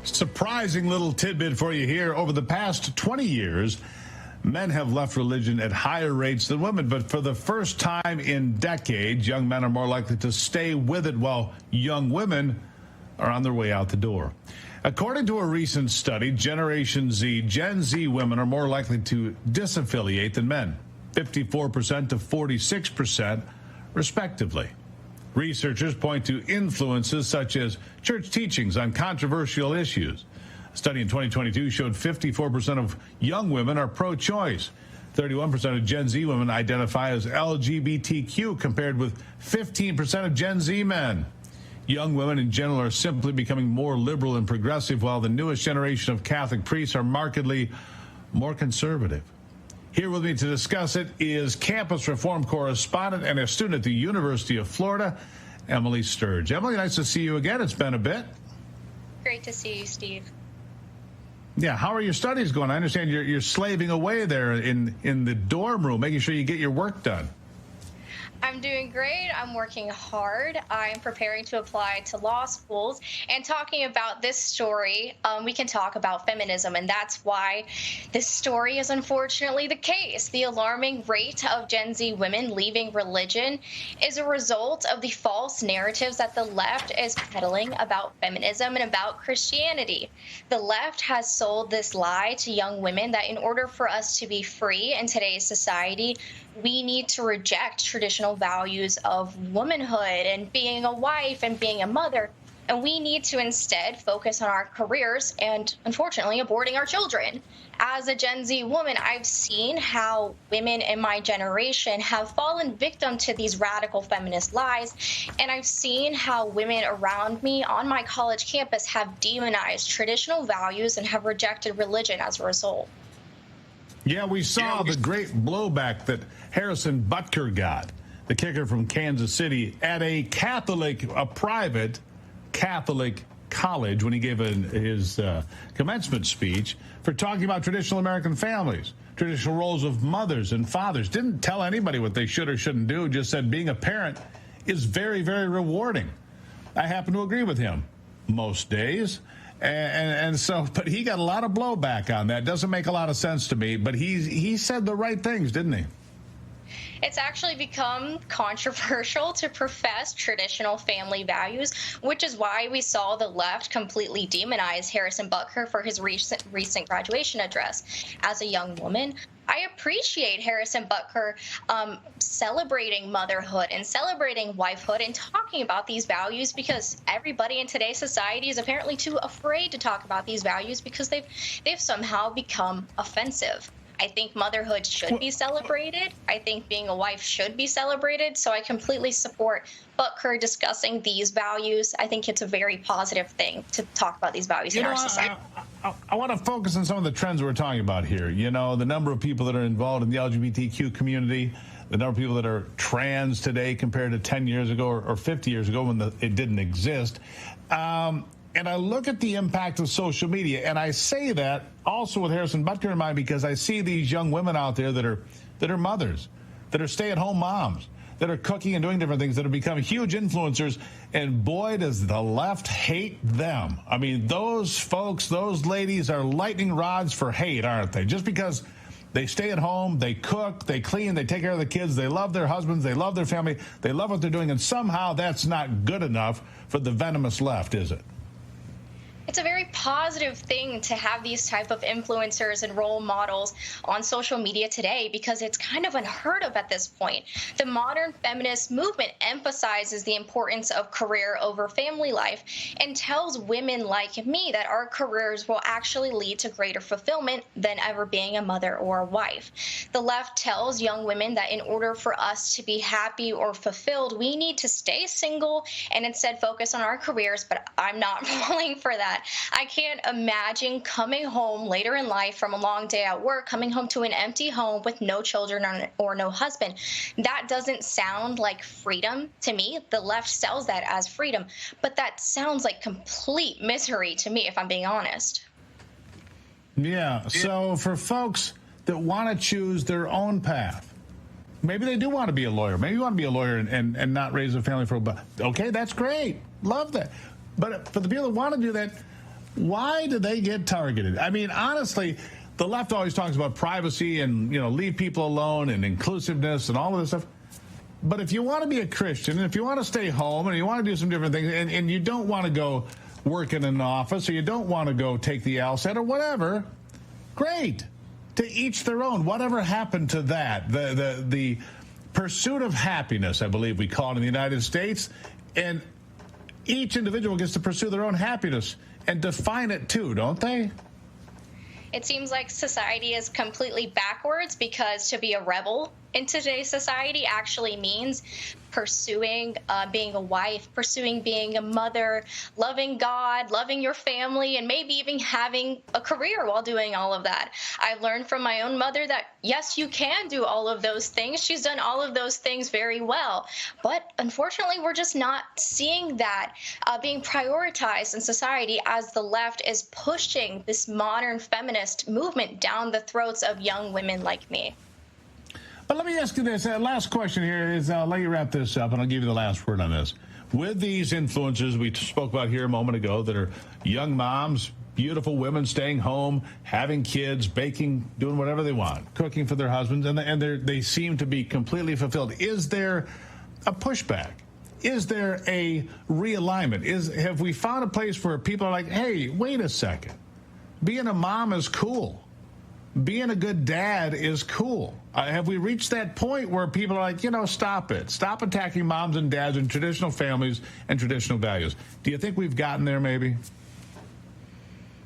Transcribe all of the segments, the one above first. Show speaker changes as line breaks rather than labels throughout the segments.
Surprising little tidbit for you here. Over the past 20 years, men have left religion at higher rates than women. But for the first time in decades, young men are more likely to stay with it while young women are on their way out the door. According to a recent study, Gen Z women are more likely to disaffiliate than men, 54% to 46%, respectively. Researchers point to influences such as church teachings on controversial issues. A study in 2022 showed 54% of young women are pro-choice. 31% of Gen Z women identify as LGBTQ, compared with 15% of Gen Z men. Young women in general are simply becoming more liberal and progressive, while the newest generation of Catholic priests are markedly more conservative. Here with me to discuss it is campus reform correspondent and a student at the University of Florida, Emily Sturge. Emily, nice to see you again. It's been a bit.
Great to see you, Steve.
Yeah, how are your studies going? I understand you're slaving away there in the dorm room, making sure you get your work done.
I'm doing great. I'm working hard. I'm preparing to apply to law schools. And talking about this story, we can talk about feminism, and that's why this story is unfortunately the case. The alarming rate of Gen Z women leaving religion is a result of the false narratives that the left is peddling about feminism and about Christianity. The left has sold this lie to young women that in order for us to be free in today's society, we need to reject traditional values of womanhood and being a wife and being a mother. And we need to instead focus on our careers and, unfortunately, aborting our children. As a Gen Z woman, I've seen how women in my generation have fallen victim to these radical feminist lies. And I've seen how women around me on my college campus have demonized traditional values and have rejected religion as a result.
Yeah, we saw the great blowback that Harrison Butker got, the kicker from Kansas City, at a private Catholic college when he gave his commencement speech for talking about traditional American families, traditional roles of mothers and fathers. Didn't tell anybody what they should or shouldn't do, just said being a parent is very, very rewarding. I happen to agree with him most days. And so, but he got a lot of blowback on that. Doesn't make a lot of sense to me, but he said the right things, didn't he?
It's actually become controversial to profess traditional family values, which is why we saw the left completely demonize Harrison Butker for his recent graduation address. As a young woman, I appreciate Harrison Butker celebrating motherhood and celebrating wifehood and talking about these values, because everybody in today's society is apparently too afraid to talk about these values because they've somehow become offensive. I think motherhood should be celebrated. I think being a wife should be celebrated. So I completely support Butker discussing these values. I think it's a very positive thing to talk about these values in our society.
I want to focus on some of the trends we're talking about here. You know, the number of people that are involved in the LGBTQ community, the number of people that are trans today compared to 10 years ago or 50 years ago when it didn't exist. And I look at the impact of social media, and I say that also with Harrison Butker in mind because I see these young women out there that are mothers, that are stay-at-home moms, that are cooking and doing different things, that have become huge influencers, and boy, does the left hate them. I mean, those folks, those ladies are lightning rods for hate, aren't they? Just because they stay at home, they cook, they clean, they take care of the kids, they love their husbands, they love their family, they love what they're doing, and somehow that's not good enough for the venomous left, is it?
It's a very positive thing to have these type of influencers and role models on social media today because it's kind of unheard of at this point. The modern feminist movement emphasizes the importance of career over family life and tells women like me that our careers will actually lead to greater fulfillment than ever being a mother or a wife. The left tells young women that in order for us to be happy or fulfilled, we need to stay single and instead focus on our careers, but I'm not falling for that. I can't imagine coming home later in life from a long day at work, coming home to an empty home with no children or no husband. That doesn't sound like freedom to me. The left sells that as freedom, but that sounds like complete misery to me, if I'm being honest.
Yeah, so for folks that want to choose their own path, maybe they do want to be a lawyer. Maybe you want to be a lawyer and not raise a family for a okay, that's great. Love that. But for the people that want to do that, Why do they get targeted? I mean, honestly, the left always talks about privacy and, leave people alone and inclusiveness and all of this stuff. But if you want to be a Christian, and if you want to stay home and you want to do some different things, and you don't want to go work in an office, or you don't want to go take the LSAT or whatever, great. To each their own. Whatever happened to that? The pursuit of happiness, I believe we call it in the United States, and each individual gets to pursue their own happiness and define it too, don't they?
It seems like society is completely backwards, because to be a rebel in today's society actually means pursuing being a wife, pursuing being a mother, loving God, loving your family, and maybe even having a career while doing all of that. I've learned from my own mother that, yes, you can do all of those things. She's done all of those things very well. But unfortunately, we're just not seeing that being prioritized in society, as the left is pushing this modern feminist movement down the throats of young women like me.
But let me ask you this. Last question here is, I'll let you wrap this up, and I'll give you the last word on this. With these influences we spoke about here a moment ago that are young moms, beautiful women staying home, having kids, baking, doing whatever they want, cooking for their husbands, and they seem to be completely fulfilled. Is there a pushback? Is there a realignment? Have we found a place where people are like, hey, wait a second. Being a mom is cool. Being a good dad is cool. Have we reached that point where people are like, stop it. Stop attacking moms and dads and traditional families and traditional values? Do you think we've gotten there maybe?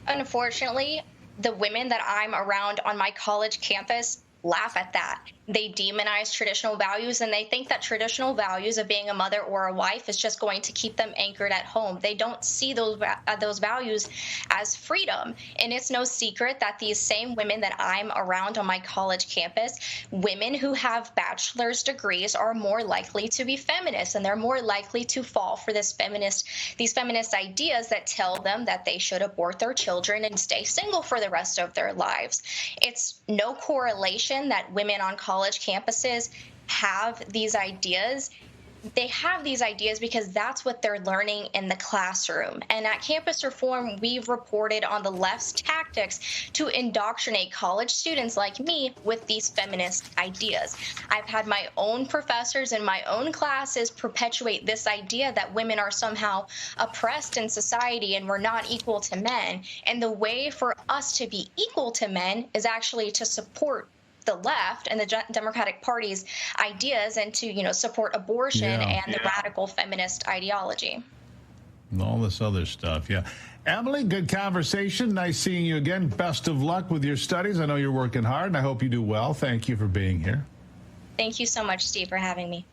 Unfortunately, the women that I'm around on my college campus laugh at that. They demonize traditional values, and they think that traditional values of being a mother or a wife is just going to keep them anchored at home. They don't see those values as freedom. And it's no secret that these same women that I'm around on my college campus, women who have bachelor's degrees, are more likely to be feminists, and they're more likely to fall for these feminist ideas that tell them that they should abort their children and stay single for the rest of their lives. It's no correlation that women on college campuses have these ideas. They have these ideas because that's what they're learning in the classroom. And at Campus Reform, we've reported on the left's tactics to indoctrinate college students like me with these feminist ideas. I've had my own professors in my own classes perpetuate this idea that women are somehow oppressed in society and we're not equal to men. And the way for us to be equal to men is actually to support the left and the Democratic Party's ideas, and to, support abortion and the radical feminist ideology.
And all this other stuff, yeah. Emily, good conversation. Nice seeing you again. Best of luck with your studies. I know you're working hard, and I hope you do well. Thank you for being here.
Thank you so much, Steve, for having me.